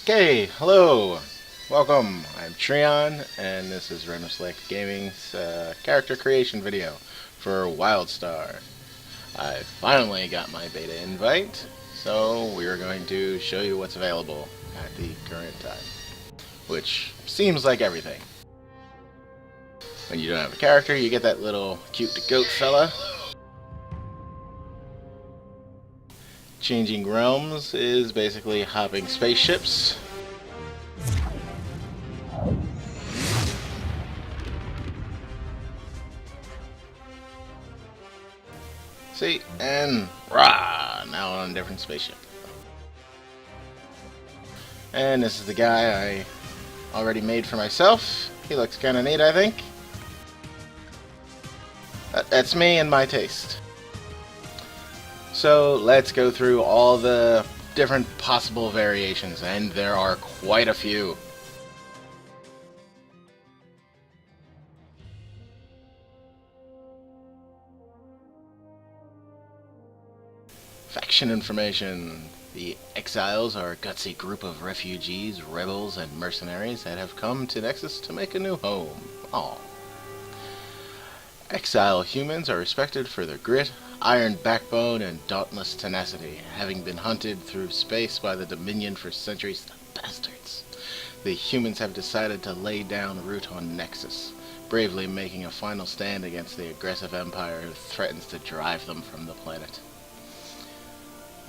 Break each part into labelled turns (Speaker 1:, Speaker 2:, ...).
Speaker 1: Okay, hello, welcome. I'm Treon, and this is Random Select Gaming's character creation video for WildStar. I finally got my beta invite, so we are going to show you what's available at the current time, which seems like everything. When you don't have a character, you get that little cute goat fella. Changing realms is basically hopping spaceships. See, and rah, now on a different spaceship. And this is the guy I already made for myself. He looks kind of neat, I think. That's me and my taste. So let's go through all the different possible variations, and there are quite a few. Faction information. The Exiles are a gutsy group of refugees, rebels, and mercenaries that have come to Nexus to make a new home. Aww. Exile humans are respected for their grit, iron backbone, and dauntless tenacity, having been hunted through space by the Dominion for centuries. The bastards. The humans have decided to lay down root on Nexus, bravely making a final stand against the aggressive empire who threatens to drive them from the planet.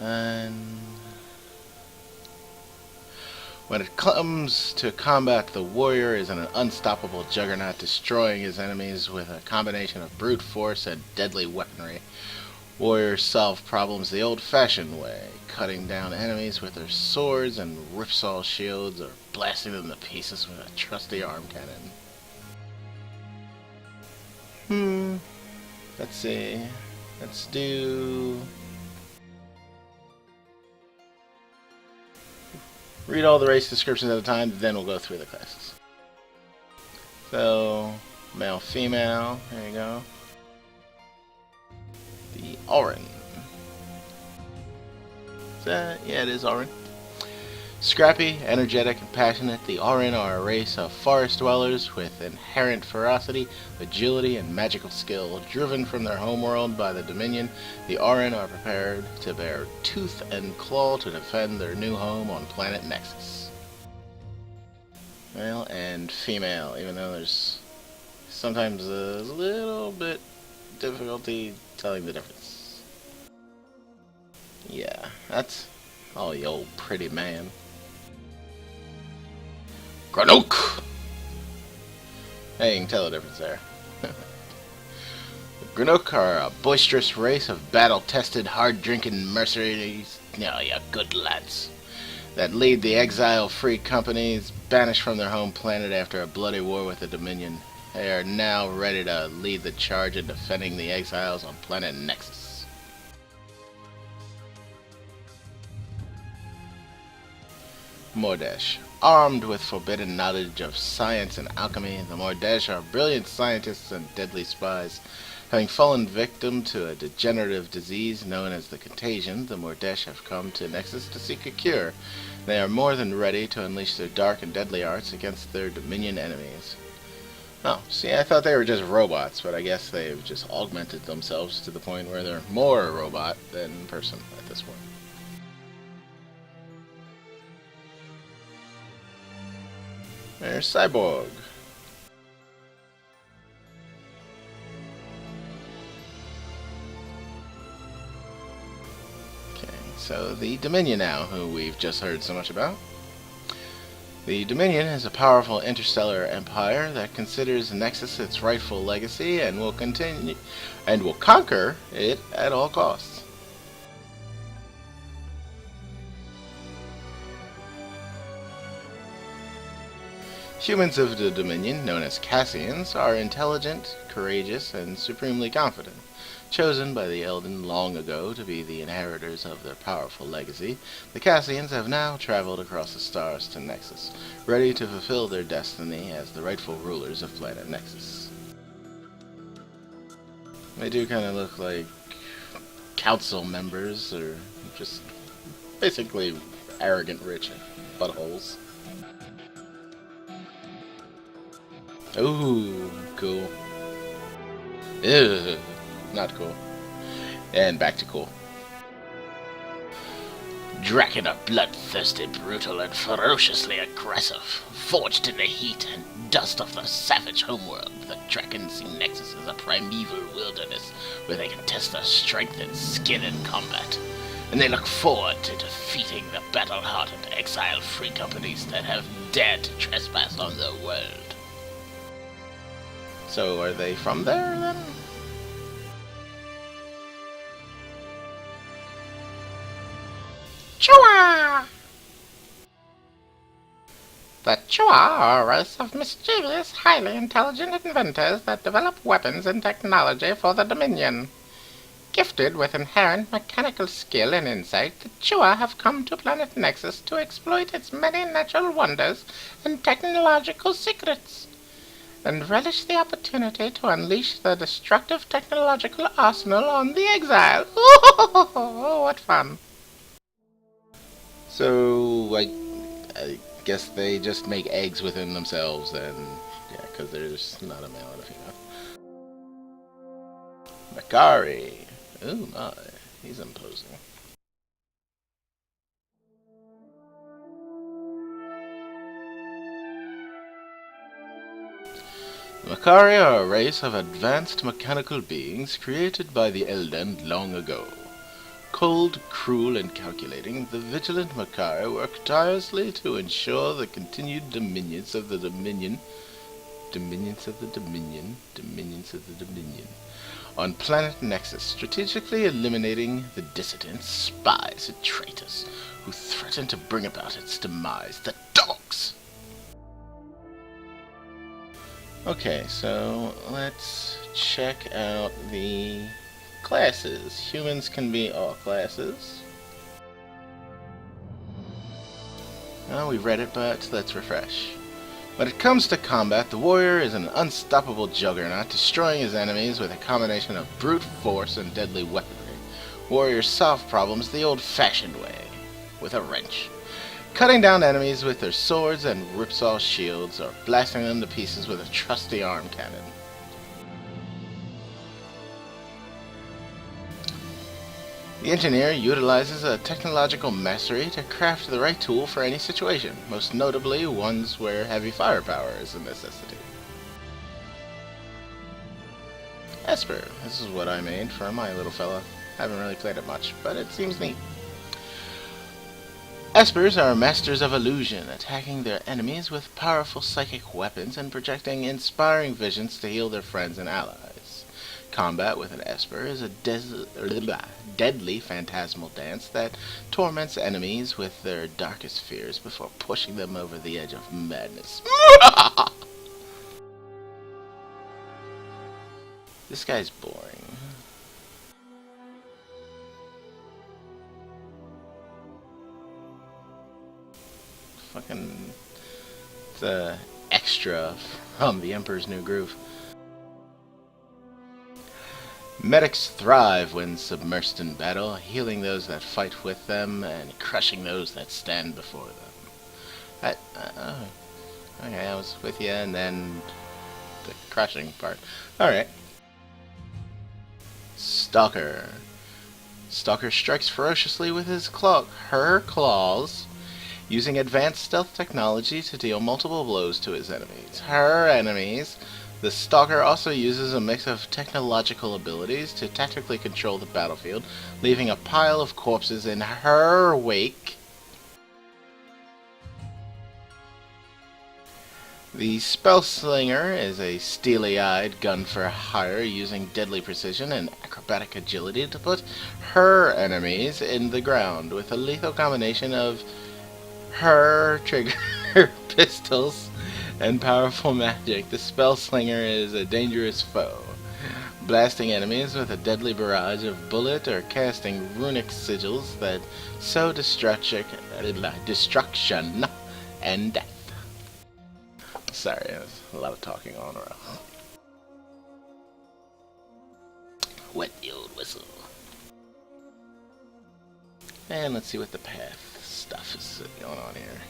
Speaker 1: And when it comes to combat, the warrior is an unstoppable juggernaut, destroying his enemies with a combination of brute force and deadly weaponry. Warriors solve problems the old-fashioned way, cutting down enemies with their swords and ripsaw shields, or blasting them to pieces with a trusty arm cannon. Let's see. Let's do... Read all the race descriptions at a time, then we'll go through the classes. So, male, female, there you go. The Auran. Yeah, it is Auran. Scrappy, energetic, and passionate, the Auran are a race of forest dwellers with inherent ferocity, agility, and magical skill. Driven from their homeworld by the Dominion, the Auran are prepared to bear tooth and claw to defend their new home on planet Nexus. Male and female, even though there's sometimes a little bit difficulty telling the difference. Yeah, that's all the old pretty man. Granok! Hey, you can tell the difference there. The Granok are a boisterous race of battle-tested, hard-drinking mercenaries, good lads, that lead the exile-free companies banished from their home planet after a bloody war with the Dominion. They are now ready to lead the charge in defending the exiles on planet Nexus. Mordesh. Armed with forbidden knowledge of science and alchemy, the Mordesh are brilliant scientists and deadly spies. Having fallen victim to a degenerative disease known as the Contagion, the Mordesh have come to Nexus to seek a cure. They are more than ready to unleash their dark and deadly arts against their Dominion enemies. Oh, see, I thought they were just robots, but I guess they've just augmented themselves to the point where they're more a robot than person at this point. There's Cyborg. Okay, so the Dominion now, who we've just heard so much about. The Dominion is a powerful interstellar empire that considers Nexus its rightful legacy and will conquer it at all costs. Humans of the Dominion, known as Cassians, are intelligent, courageous, and supremely confident. Chosen by the Elden long ago to be the inheritors of their powerful legacy, the Cassians have now traveled across the stars to Nexus, ready to fulfill their destiny as the rightful rulers of planet Nexus. They do kind of look like council members, or just basically arrogant rich buttholes. Ooh, cool. Ew, not cool. And back to cool. Draken are bloodthirsty, brutal, and ferociously aggressive. Forged in the heat and dust of the savage homeworld, the Draken see Nexus as a primeval wilderness where they can test their strength and skill in combat. And they look forward to defeating the battle-hardened exile-free companies that have dared to trespass on their world. So are they from there, then? Chua! The Chua are a race of mischievous, highly intelligent inventors that develop weapons and technology for the Dominion. Gifted with inherent mechanical skill and insight, the Chua have come to Planet Nexus to exploit its many natural wonders and technological secrets, and relish the opportunity to unleash their destructive technological arsenal on the exile. Oh, what fun. So, I guess they just make eggs within themselves, and yeah, because there's not a male and a female. Makari. Ooh my, he's imposing. The Makari are a race of advanced mechanical beings created by the Eldend long ago. Cold, cruel, and calculating, the vigilant Makari work tirelessly to ensure the continued dominions of the Dominion on planet Nexus, strategically eliminating the dissidents, spies, and traitors who threaten to bring about its demise. The dogs! Okay, so let's check out the classes. Humans can be all classes. Oh, we read it, but let's refresh. When it comes to combat, the warrior is an unstoppable juggernaut, destroying his enemies with a combination of brute force and deadly weaponry. Warriors solve problems the old-fashioned way, with a wrench, cutting down enemies with their swords and ripsaw shields, or blasting them to pieces with a trusty arm cannon. The engineer utilizes a technological mastery to craft the right tool for any situation, most notably ones where heavy firepower is a necessity. Esper. This is what I made for my little fella. Haven't really played it much, but it seems neat. Espers are masters of illusion, attacking their enemies with powerful psychic weapons and projecting inspiring visions to heal their friends and allies. Combat with an Esper is a deadly phantasmal dance that torments enemies with their darkest fears before pushing them over the edge of madness. This guy's boring. Fucking... it's a extra from the Emperor's New Groove. Medics thrive when submersed in battle, healing those that fight with them and crushing those that stand before them. Okay, I was with you, and then the crushing part. Alright. Stalker. Stalker strikes ferociously with her claws, using advanced stealth technology to deal multiple blows to his enemies. Her enemies. The Stalker also uses a mix of technological abilities to tactically control the battlefield, leaving a pile of corpses in her wake. The Spellslinger is a steely-eyed gun for hire, using deadly precision and acrobatic agility to put her enemies in the ground, with a lethal combination of her trigger pistols and powerful magic. The Spellslinger is a dangerous foe, blasting enemies with a deadly barrage of bullet or casting runic sigils that sow destruction and death. Sorry, there's a lot of talking on around. Wet the old whistle. And let's see what the path stuff is going on here.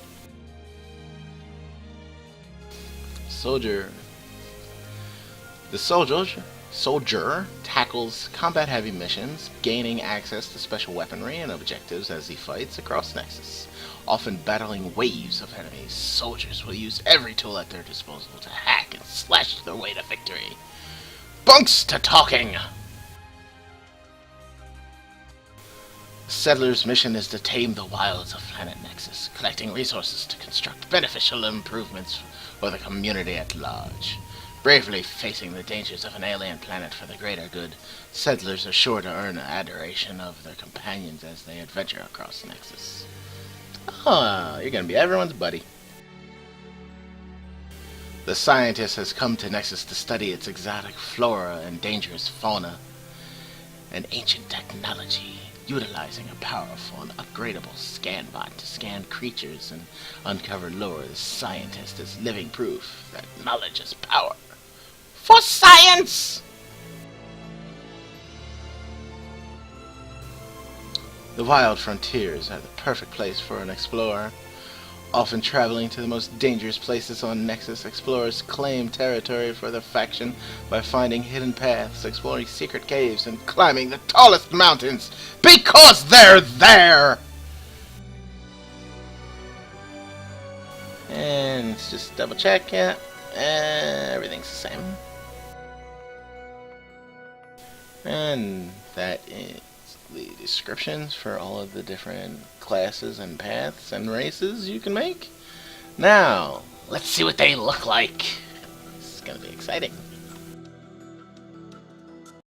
Speaker 1: The soldier tackles combat-heavy missions, gaining access to special weaponry and objectives as he fights across Nexus. Often battling waves of enemies, soldiers will use every tool at their disposal to hack and slash their way to victory. Bunks to talking! The Settler's mission is to tame the wilds of planet Nexus, collecting resources to construct beneficial improvements for the community at large. Bravely facing the dangers of an alien planet for the greater good, settlers are sure to earn the adoration of their companions as they adventure across Nexus. You're gonna be everyone's buddy. The scientist has come to Nexus to study its exotic flora and dangerous fauna. An ancient technology, utilizing a powerful and upgradable scan bot to scan creatures and uncover lore. The scientist is living proof that knowledge is power. For science! The wild frontiers are the perfect place for an explorer. Often traveling to the most dangerous places on Nexus, explorers claim territory for their faction by finding hidden paths, exploring secret caves, and climbing the tallest mountains because they're there! And let's just double check, yeah. Everything's the same. And that is the descriptions for all of the different classes and paths and races you can make. Now, let's see what they look like. This is going to be exciting.